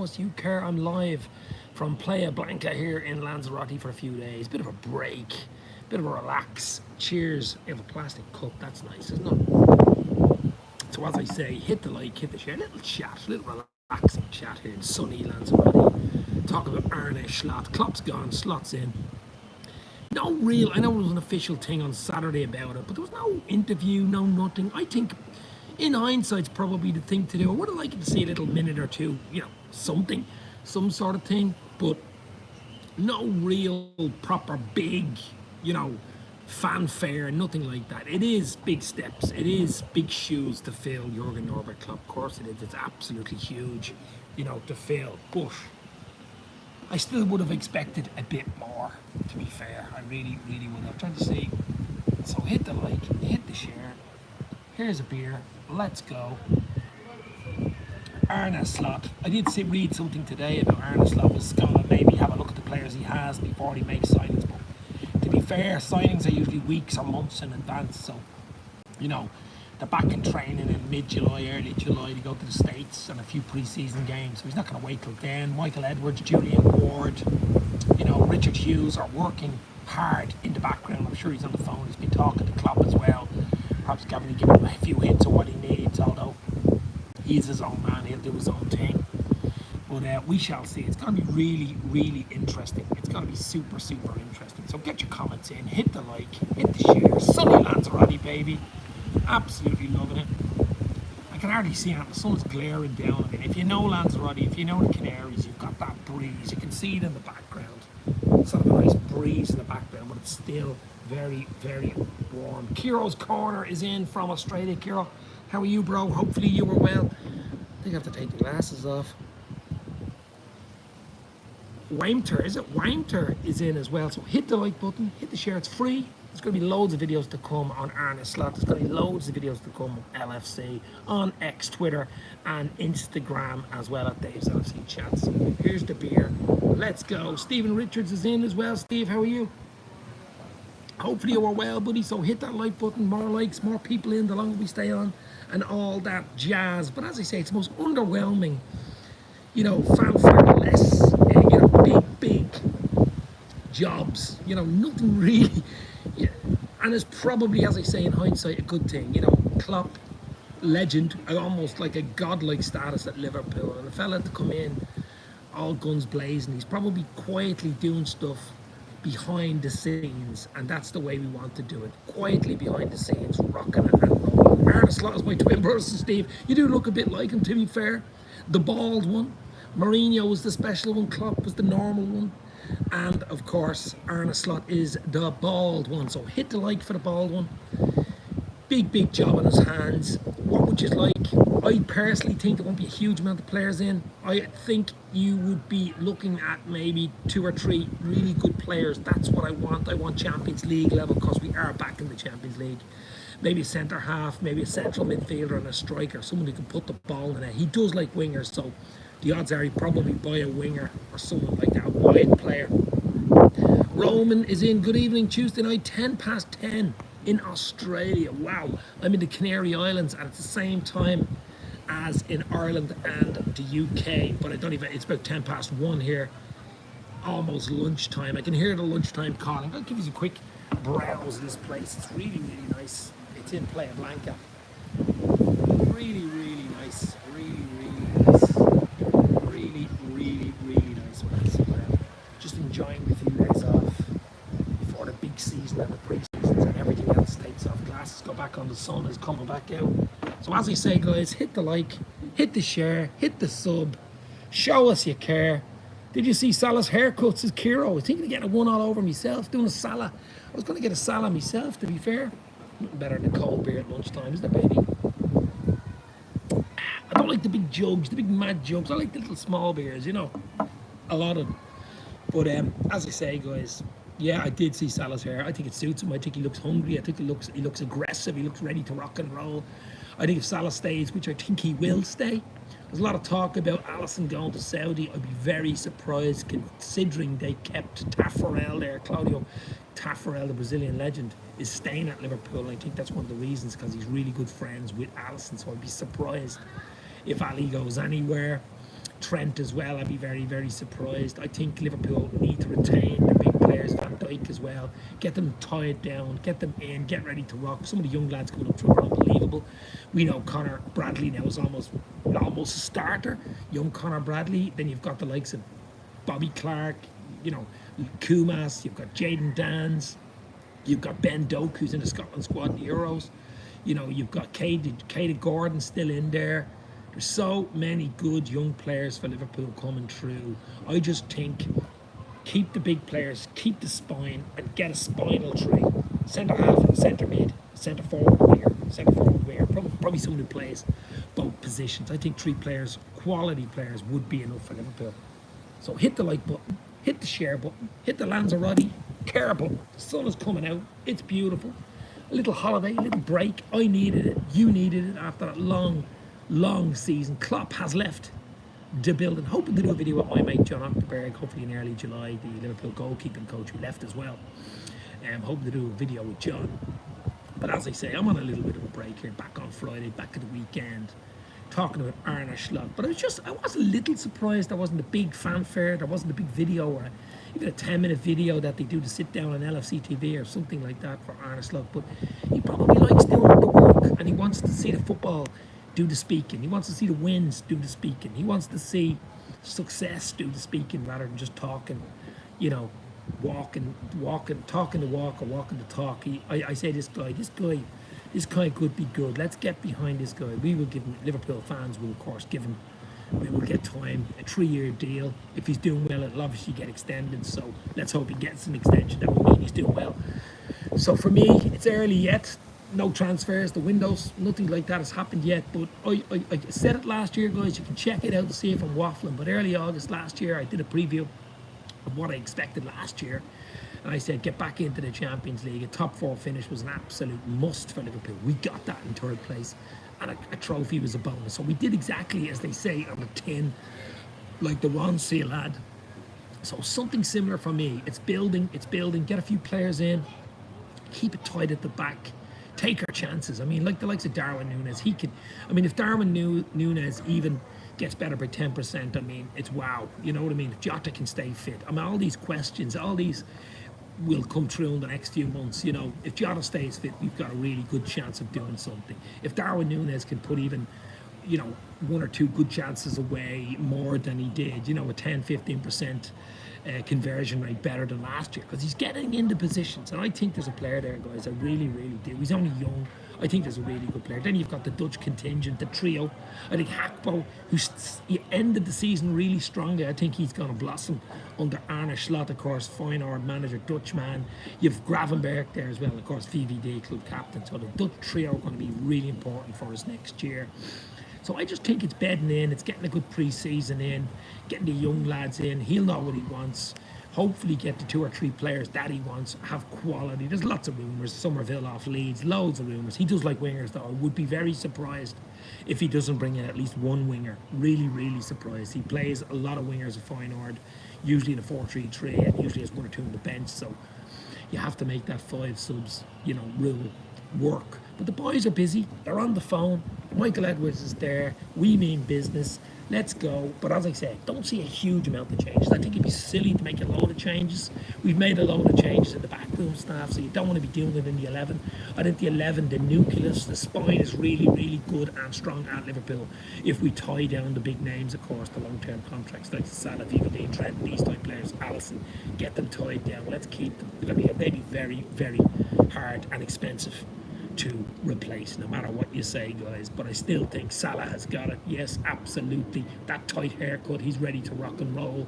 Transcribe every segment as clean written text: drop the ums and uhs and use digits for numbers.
us you care. I'm live from Playa Blanca here in Lanzarote for a few days. Bit of a break, bit of a relax. Cheers. You have a plastic cup. That's nice, isn't it? So as I say, hit the like, hit the share. Little chat, little relaxing chat here in sunny Lanzarote. Talk about Arne Slot. Klopp's gone, Slot's in. No real, I know it was an official thing on Saturday about it, but there was no interview, no nothing. I think in hindsight, it's probably the thing to do. I would have liked to see a little minute or two, something, some sort of thing, but no real proper big, fanfare, nothing like that. It is big steps. It is big shoes to fill, Jurgen Norbert Klopp. Of course it is. It's absolutely huge, to fill. But I still would have expected a bit more, to be fair. I really, really would have. Trying to see. So hit the like, hit the share. Here's a beer. Let's go. Arne Slot. I did read something today about Arne Slot was going to maybe have a look at the players he has before he makes signings. But to be fair, signings are usually weeks or months in advance. So, they're back in training in mid-July, early July to go to the States and a few pre-season games. So he's not going to wait till then. Michael Edwards, Julian Ward, Richard Hughes are working hard in the background. I'm sure he's on the phone. He's been talking to Klopp as well. Perhaps giving him a few hints of what he needs, although he's his own man, he'll do his own thing. But we shall see. It's going to be really, really interesting. It's going to be super, super interesting. So get your comments in, hit the like, hit the share. Sunny Lanzarote, baby. Absolutely loving it. I can hardly see it. The sun's glaring down on me. If you know Lanzarote, if you know the Canaries, you've got that breeze. You can see it in the background. Sort of a nice breeze in the background, but it's still very, very warm. Kiro's Corner is in from Australia. Kiro, how are you, bro? Hopefully you were well. I think I have to take the glasses off. Waimter, is it? Waimter is in as well. So hit the like button, hit the share. It's free. There's going to be loads of videos to come on Arne Slot. There's going to be loads of videos to come on LFC, on X, Twitter, and Instagram as well at Dave's LFC Chats. Here's the beer. Let's go. Stephen Richards is in as well. Steve, how are you? Hopefully you are well, buddy. So hit that like button. More likes, more people in, the longer we stay on, and all that jazz. But as I say, it's the most underwhelming, fanfare, less, big jobs. Nothing really. Yeah. And it's probably, as I say in hindsight, a good thing. Klopp, legend, almost like a godlike status at Liverpool, and a fella to come in all guns blazing. He's probably quietly doing stuff behind the scenes, and that's the way we want to do it. Quietly behind the scenes, rocking it and rolling. Arne Slot is my twin brother, Steve. You do look a bit like him, to be fair. The bald one. Mourinho was the special one. Klopp was the normal one. And of course, Arne Slot is the bald one. So hit the like for the bald one. Big job on his hands. What would you like? I personally think there won't be a huge amount of players in. I think you would be looking at maybe 2 or 3 really good players. That's what I want. I want Champions League level, because we are back in the Champions League. Maybe a centre half, maybe a central midfielder and a striker, someone who can put the ball in the net. He does like wingers, so the odds are he'd probably buy a winger or someone like that, a wide player. Roman is in. Good evening, Tuesday night, 10:10 in Australia. Wow, I'm in the Canary Islands, and it's the same time as in Ireland and the UK, but it's about 1:10 here, almost lunchtime. I can hear the lunchtime calling. I'll give you a quick browse of this place. It's really, really nice. It's in Playa Blanca. Really, really nice. Really, really nice. Really, really, really nice place. Just enjoying the few days off before the big season and the pre-seasons and everything else takes off. Glasses go back on, the sun is coming back out. So as I say, guys, hit the like, hit the share, hit the sub, show us you care. Did you see Salah's haircuts? His Kiro. I was thinking of getting one all over myself, doing a Salah. I was going to get a Salah myself, to be fair. Nothing better than a cold beer at lunchtime, isn't it, baby? I don't like the big jugs, the big mad jugs. I like the little small beers, a lot of them. But as I say, guys, yeah, I did see Salah's hair. I think it suits him. I think he looks hungry. I think he looks aggressive. He looks ready to rock and roll. I think if Salah stays, which I think he will stay, there's a lot of talk about Alisson going to Saudi. I'd be very surprised, considering they kept Taffarel there. Claudio Taffarel, the Brazilian legend, is staying at Liverpool. And I think that's one of the reasons, because he's really good friends with Alisson. So I'd be surprised if Ali goes anywhere. Trent as well, I'd be very, very surprised. I think Liverpool need to retain their big players, Van Dijk as well. Get them tied down, get them in, get ready to rock. Some of the young lads coming up through are unbelievable. We know Conor Bradley now is almost a starter. Young Conor Bradley. Then you've got the likes of Bobby Clark, you know, Kumas. You've got Jayden Dans. You've got Ben Doak, who's in the Scotland squad in the Euros. You know, you've got Katie Gordon still in there. There's so many good young players for Liverpool coming through. I just think keep the big players, keep the spine, and get a spinal tree. Centre half and centre mid, centre forward winger. Probably someone who plays both positions. I think 3 players, quality players, would be enough for Liverpool. So hit the like button, hit the share button, hit the Lanzarote care button. The sun is coming out. It's beautiful. A little holiday, a little break. I needed it. You needed it after that long season. Klopp has left the building. Hoping to do a video with my mate John Ockerberg, hopefully in early July, the Liverpool goalkeeping coach who left as well. Hoping to do a video with John. But as I say, I'm on a little bit of a break here, back on Friday, back at the weekend, talking about Arne Slot. But I was a little surprised there wasn't a big fanfare, there wasn't a big video, or even a 10-minute video that they do to sit down on LFC TV or something like that for Arne Slot. But he probably likes doing the work, and he wants to see the football do the speaking. He wants to see the wins do the speaking. He wants to see success do the speaking rather than just talking, you know, talking the walk or walking the talk. I say this guy could be good. Let's get behind this guy. We will give him, Liverpool fans will of course give him, we will get time, a 3-year deal. If he's doing well, it'll obviously get extended. So let's hope he gets an extension. That will mean he's doing well. So for me, it's early yet. No transfers, the windows, nothing like that has happened yet. But I said it last year, guys. You can check it out to see if I'm waffling. But early August last year, I did a preview of what I expected last year. And I said, get back into the Champions League. A top 4 finish was an absolute must for Liverpool. We got that in 3rd place. And a trophy was a bonus. So we did exactly as they say on the tin, like the Ron Seal had. So something similar for me. It's building. Get a few players in. Keep it tight at the back. Take our chances. I mean, like the likes of Darwin Núñez, he could. I mean, if Darwin Núñez even gets better by 10%, I mean, it's wow. You know what I mean? If Jota can stay fit. I mean, all these questions, all these will come true in the next few months. You know, if Jota stays fit, we've got a really good chance of doing something. If Darwin Núñez can put even, you know, 1 or 2 good chances away more than he did, you know, a 10-15% conversion rate better than last year, because he's getting into positions, and I think there's a player there, guys. I really do. He's only young. I think there's a really good player. Then you've got the Dutch contingent, the trio. I think Hakpo, he ended the season really strongly. I think he's going to blossom under Arne Slot, of course, Feyenoord manager, Dutchman. You've Gravenberg there as well, of course, VVD club captain. So the Dutch trio are going to be really important for us next year. So I just think it's bedding in, it's getting a good pre-season in, getting the young lads in. He'll know what he wants. Hopefully get the 2 or 3 players that he wants, have quality. There's lots of rumours. Somerville off Leeds, loads of rumours. He does like wingers though. I would be very surprised if he doesn't bring in at least 1 winger. Really surprised. He plays a lot of wingers at Feyenoord, usually in a 4-3-3, and usually has 1 or 2 on the bench. So you have to make that 5 subs, you know, rule work. But the boys are busy. They're on the phone. Michael Edwards is there. We mean business. Let's go. But as I said, don't see a huge amount of changes. I think it'd be silly to make a load of changes. We've made a load of changes in the backroom staff, so you don't want to be doing it in the 11. I think the 11, the nucleus, the spine is really good and strong at Liverpool. If we tie down the big names, of course, the long-term contracts like Salah, VVD, Trent, these type players, Alisson, get them tied down. Let's keep them. They'll be very hard and expensive to replace, no matter what you say, guys. But I still think Salah has got it. Yes, absolutely. That tight haircut, he's ready to rock and roll.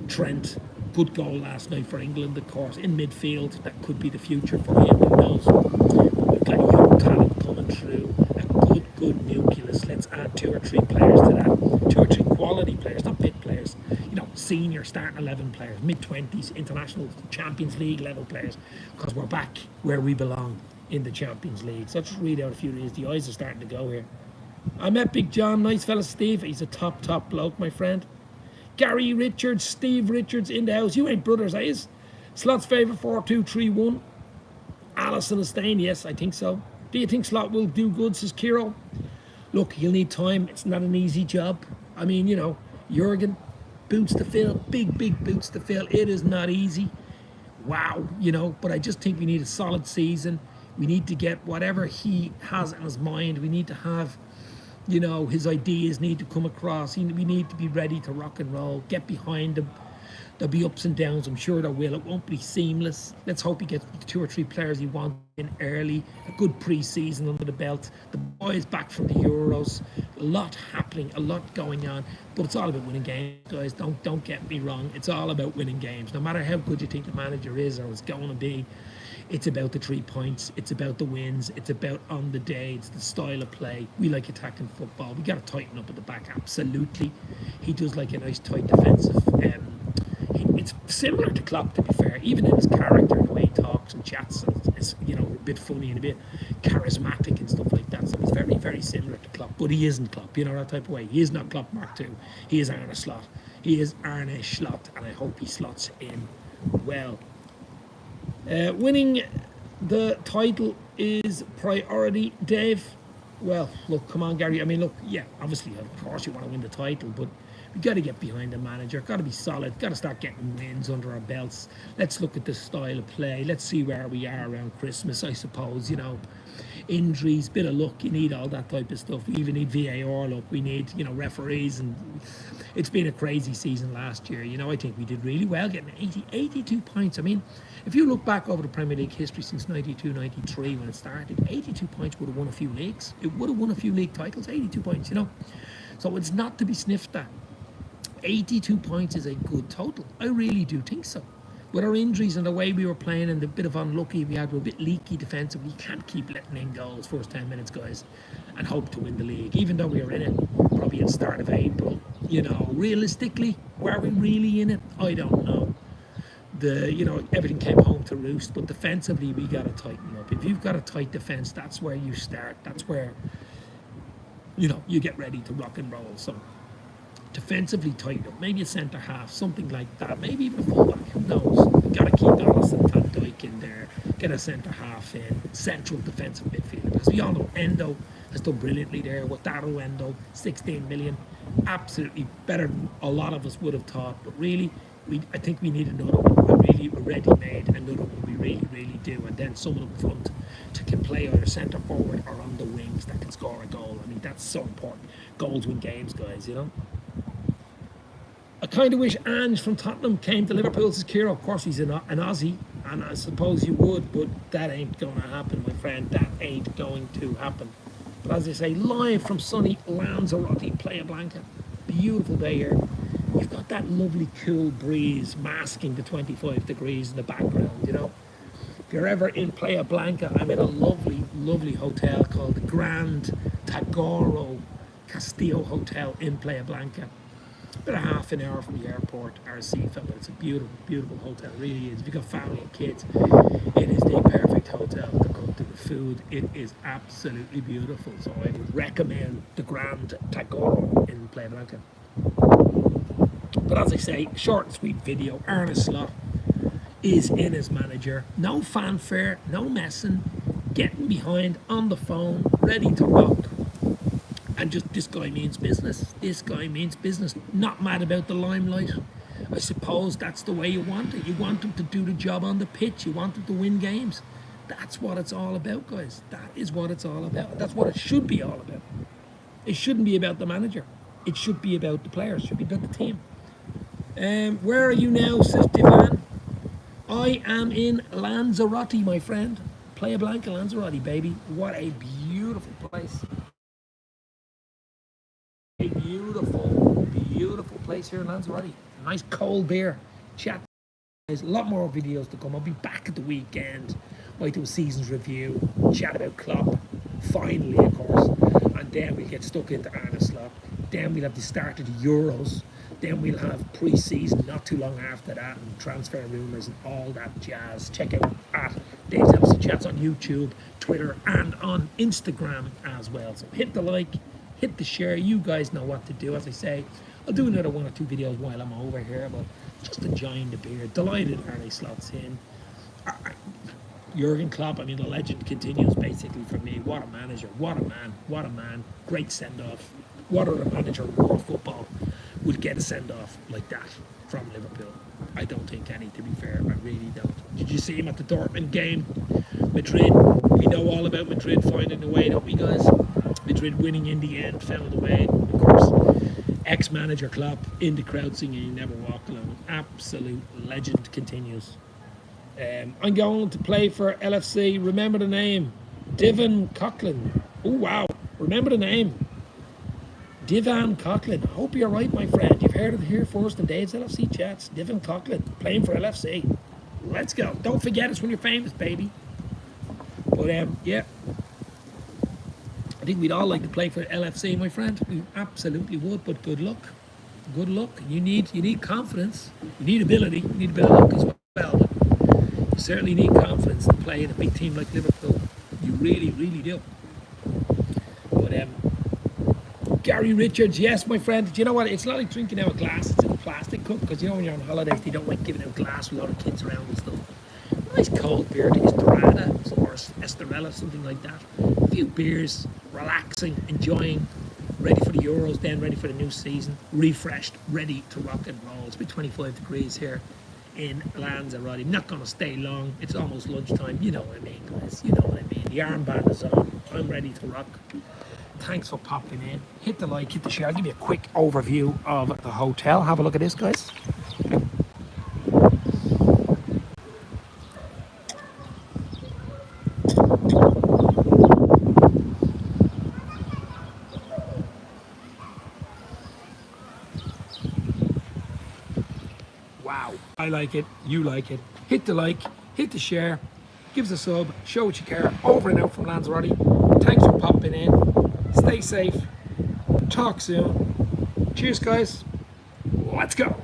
Trent, good goal last night for England, of course, in midfield. That could be the future for him, who knows. But we've got young talent coming through, a good nucleus. Let's add 2 or 3 players to that. 2 or 3 quality players, not bit players. You know, senior starting 11 players, mid-20s, international Champions League level players, because we're back where we belong in the Champions League. So I'll just read out a few of these. The eyes are starting to go here. I met Big John, nice fella Steve. He's a top bloke, my friend. Gary Richards, Steve Richards in the house. You ain't brothers, are you? Slot's favourite 4-2-3-1. Alisson is staying, yes, I think so. Do you think Slot will do good, says Kiro? Look, he'll need time. It's not an easy job. I mean, you know, Jurgen, boots to fill, big boots to fill. It is not easy. Wow, but I just think we need a solid season. We need to get whatever he has in his mind. We need to have, his ideas need to come across. We need to be ready to rock and roll, get behind him. There'll be ups and downs, I'm sure there will. It won't be seamless. Let's hope he gets 2 or 3 players he wants in early. A good pre-season under the belt. The boys back from the Euros. A lot happening, a lot going on. But it's all about winning games, guys. Don't get me wrong. It's all about winning games. No matter how good you think the manager is or is going to be, it's about the 3 points. It's about the wins. It's about on the day. It's the style of play. We like attacking football. We got to tighten up at the back, absolutely. He does like a nice tight defensive. It's similar to Klopp, to be fair, even in his character, the way he talks and chats, and is a bit funny and a bit charismatic and stuff like that. So he's very, very similar to Klopp, but he isn't Klopp, that type of way. He is not Klopp Mark II. He is Arne Slot. He is Arne Slot, and I hope he slots in well. Winning the title is priority, Dave. Well, look, come on, Gary. I mean, look, yeah, obviously, of course you want to win the title, but we got to get behind the manager, got to be solid, got to start getting wins under our belts. Let's look at the style of play. Let's see where we are around Christmas, I suppose. Injuries, bit of luck, you need all that type of stuff. We even need VAR luck, we need, referees, and it's been a crazy season last year. I think we did really well getting 82 points. I mean, if you look back over the Premier League history since 92, 93 when it started, 82 points would have won a few leagues. It would have won a few league titles, 82 points, So it's not to be sniffed at. 82 points is a good total. I really do think so. With our injuries and the way we were playing and the bit of unlucky we had, we're a bit leaky defensively. You can't keep letting in goals first 10 minutes, guys, and hope to win the league. Even though we were in it probably at the start of April, realistically, were we really in it? I don't know. Everything came home to roost, but defensively we got to tighten up. If you've got a tight defense, that's where you start. That's where, you get ready to rock and roll. So defensively tighten up, maybe a centre half, something like that, maybe even a fullback, who knows? We've got to keep Alisson Van Dijk in there, get a centre half in, central defensive midfielder, because we all know Endo has done brilliantly there. Wataru Endo, 16 million, absolutely better than a lot of us would have thought, but really, I think we need another one, a ready-made, another one we really do, and then someone up front to can play either centre forward or on the wings that can score a goal. I mean, that's so important. Goals win games, guys, I kind of wish Ange from Tottenham came to Liverpool as Kiro. Of course, he's an Aussie, and I suppose you would, but that ain't going to happen, my friend. That ain't going to happen. But as I say, live from sunny Lanzarote, Playa Blanca. Beautiful day here. You've got that lovely cool breeze masking the 25 degrees in the background, If you're ever in Playa Blanca, I'm in a lovely hotel called the Grand Tagoro Castillo Hotel in Playa Blanca. About a half an hour from the airport, Arrecife, but it's a beautiful hotel, it really is. If you've got family and kids, it is the perfect hotel to come to. The food, it is absolutely beautiful, so I would recommend the Grand Tagoro in Playa Blanca. But as I say, short and sweet video. Arne Slot is in as manager. No fanfare, no messing, getting behind on the phone, ready to rock. And just, this guy means business. This guy means business. Not mad about the limelight. I suppose that's the way you want it. You want him to do the job on the pitch. You want him to win games. That's what it's all about, guys. That is what it's all about. That's what it should be all about. It shouldn't be about the manager. It should be about the players. It should be about the team. Where are you now, says Divan? I am in Lanzarote, my friend. Playa Blanca, Lanzarote, baby. What a beautiful place. A beautiful place here in Lanzarote. Nice cold beer. Chat. There's a lot more videos to come. I'll be back at the weekend. Might do a season's review. Chat about Klopp. Finally, of course. And then we'll get stuck into Arne Slot. Then we'll have the start of the Euros. Then we'll have pre-season not too long after that, and transfer rumours and all that jazz. Check out at Dave's Episode Chats on YouTube, Twitter, and on Instagram as well. So hit the like, hit the share. You guys know what to do. As I say, I'll do another 1 or 2 videos while I'm over here, but just enjoying the beer. Delighted Arne Slot's in. Jurgen Klopp, I mean, the legend continues basically for me. What a manager, what a man, what a man. Great send-off. What other manager in world football would get a send-off like that from Liverpool. I don't think any, to be fair. I really don't. Did you see him at the Dortmund game? Madrid, we know all about Madrid finding a way, don't we, guys? Madrid winning in the end, found a way. Of course, ex-manager Klopp in the crowd singing "You Never Walk Alone." Absolute legend continues. I'm going to play for LFC. Remember the name, Divan Coughlin. Oh wow, remember the name, Divan Coughlin. I hope you're right, my friend. You've heard it here first in Dave's LFC chats. Divan Coughlin playing for LFC. Let's go. Don't forget us when you're famous, baby. But yeah, I think we'd all like to play for LFC, my friend. We absolutely would. But good luck. Good luck. You need confidence. You need ability. You need a bit of luck as well. But you certainly need confidence to play in a big team like Liverpool. You really, really do. But Gary Richards, yes, my friend. Do you know what? It's not like drinking out of glass. It's in a plastic cup, because you know when you're on holidays, they don't like giving out glass with a lot of kids around and stuff. Nice cold beer. I think it's Dorada or Estrella, something like that. A few beers, relaxing, enjoying, ready for the Euros, then ready for the new season, refreshed, ready to rock and roll. It's been 25 degrees here in Lanzarote. I'm not going to stay long. It's almost lunchtime. You know what I mean, guys. You know what I mean. The armband is on. I'm ready to rock. Thanks for popping in. Hit the like, hit the share. I'll give you a quick overview of the hotel. Have a look at this, guys. Wow. I like it. You like it. Hit the like, hit the share, give us a sub, show what you care. Over and out from Lanzarote. Thanks for popping in. Stay safe. Talk soon. Cheers, guys. Let's go.